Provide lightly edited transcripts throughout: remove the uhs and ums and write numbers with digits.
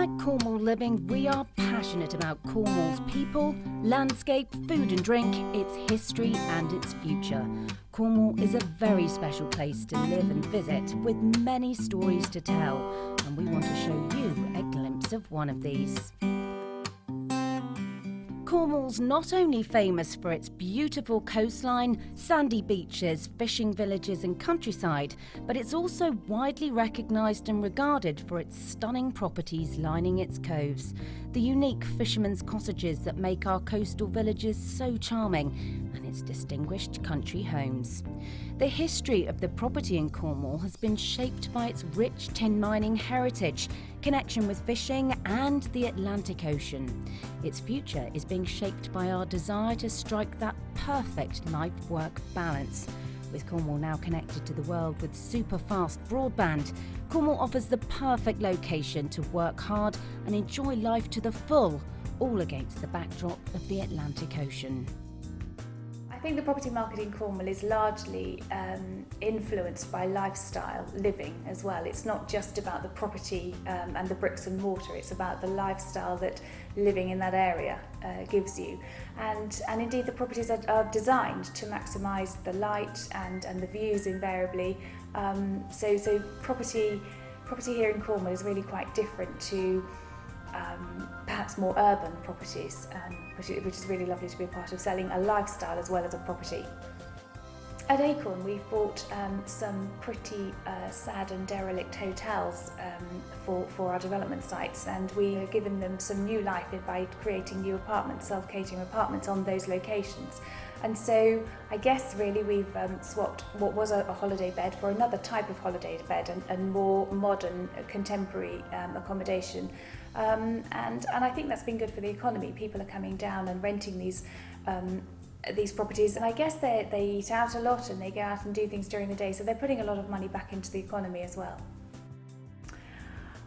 At Cornwall Living, we are passionate about Cornwall's people, landscape, food and drink, its history and its future. Cornwall is a very special place to live and visit, with many stories to tell, and we want to show you a glimpse of one of these. Cornwall's not only famous for its beautiful coastline, sandy beaches, fishing villages and countryside, but it's also widely recognised and regarded for its stunning properties lining its coves, the unique fishermen's cottages that make our coastal villages so charming, and its distinguished country homes. The history of the property in Cornwall has been shaped by its rich tin mining heritage, connection with fishing and the Atlantic Ocean. Its future is being shaped by our desire to strike that perfect life-work balance. With Cornwall now connected to the world with super-fast broadband, Cornwall offers the perfect location to work hard and enjoy life to the full, all against the backdrop of the Atlantic Ocean. I think the property market in Cornwall is largely influenced by lifestyle living as well. It's not just about the property and the bricks and mortar, it's about the lifestyle that living in that area gives you. And indeed the properties are designed to maximise the light and the views invariably. So property here in Cornwall is really quite different to perhaps more urban properties, which is really lovely to be a part of, selling a lifestyle as well as a property. At Acorn we've bought some pretty sad and derelict hotels for our development sites, and we have given them some new life by creating new apartments, self-catering apartments on those locations. And so I guess really we've swapped what was a holiday bed for another type of holiday bed and more modern, contemporary accommodation. And I think that's been good for the economy. People are coming down and renting these properties, and I guess they eat out a lot and they go out and do things during the day, so they're putting a lot of money back into the economy as well.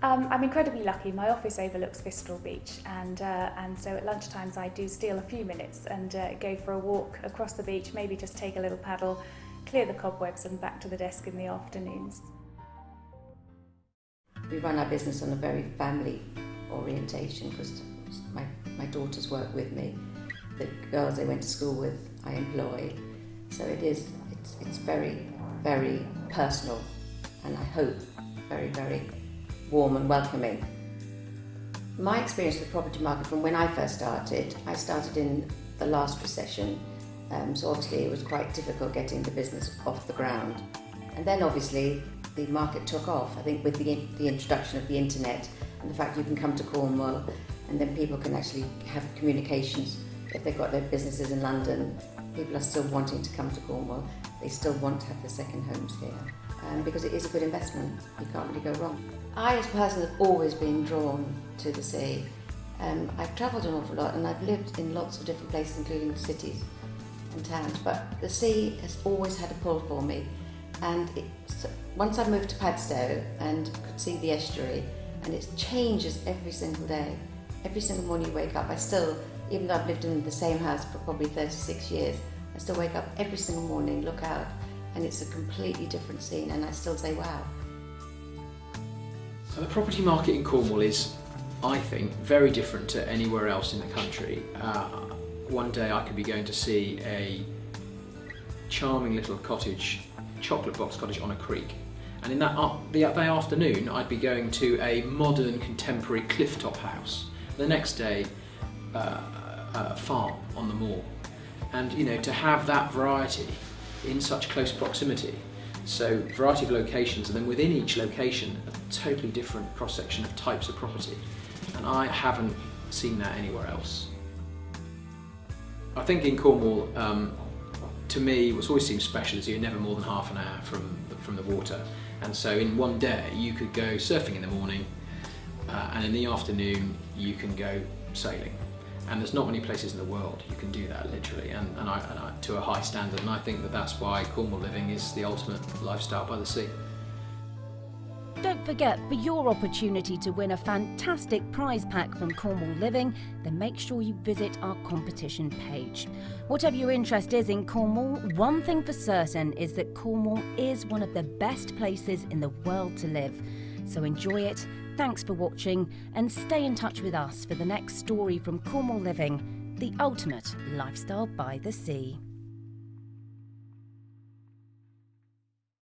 I'm incredibly lucky. My office overlooks Fistral Beach, and so at lunchtimes I do steal a few minutes and go for a walk across the beach, maybe just take a little paddle, clear the cobwebs and back to the desk in the afternoons. We run our business on a very family orientation because my daughters work with me. The girls I went to school with I employ, so it's very, very personal, and I hope very, very warm and welcoming. My experience with the property market from when I first started, I started in the last recession, so obviously it was quite difficult getting the business off the ground. And then obviously the market took off, I think, with the introduction of the internet and the fact you can come to Cornwall and then people can actually have communications. If they've got their businesses in London, people are still wanting to come to Cornwall. They still want to have their second homes here because it is a good investment. You can't really go wrong. I as a person have always been drawn to the sea. I've travelled an awful lot and I've lived in lots of different places, including cities and towns, but the sea has always had a pull for me. And once I moved to Padstow and could see the estuary, and it changes every single day. Every single morning you wake up, I still, even though I've lived in the same house for probably 36 years, I still wake up every single morning, look out, and it's a completely different scene, and I still say, wow. So the property market in Cornwall is, I think, very different to anywhere else in the country. One day I could be going to see a charming little cottage, chocolate box cottage on a creek. And in the afternoon, I'd be going to a modern, contemporary clifftop house. The next day, a farm on the moor. And to have that variety in such close proximity, so variety of locations, and then within each location, a totally different cross-section of types of property. And I haven't seen that anywhere else. I think in Cornwall, to me, what's always seemed special is you're never more than half an hour from the water. And so in one day you could go surfing in the morning and in the afternoon you can go sailing. And there's not many places in the world you can do that literally and to a high standard, and I think that's why Cornwall Living is the ultimate lifestyle by the sea. Don't forget, for your opportunity to win a fantastic prize pack from Cornwall Living, then make sure you visit our competition page. Whatever your interest is in Cornwall, one thing for certain is that Cornwall is one of the best places in the world to live. So enjoy it Thanks for watching, and stay in touch with us for the next story from Cornwall Living, the ultimate lifestyle by the sea.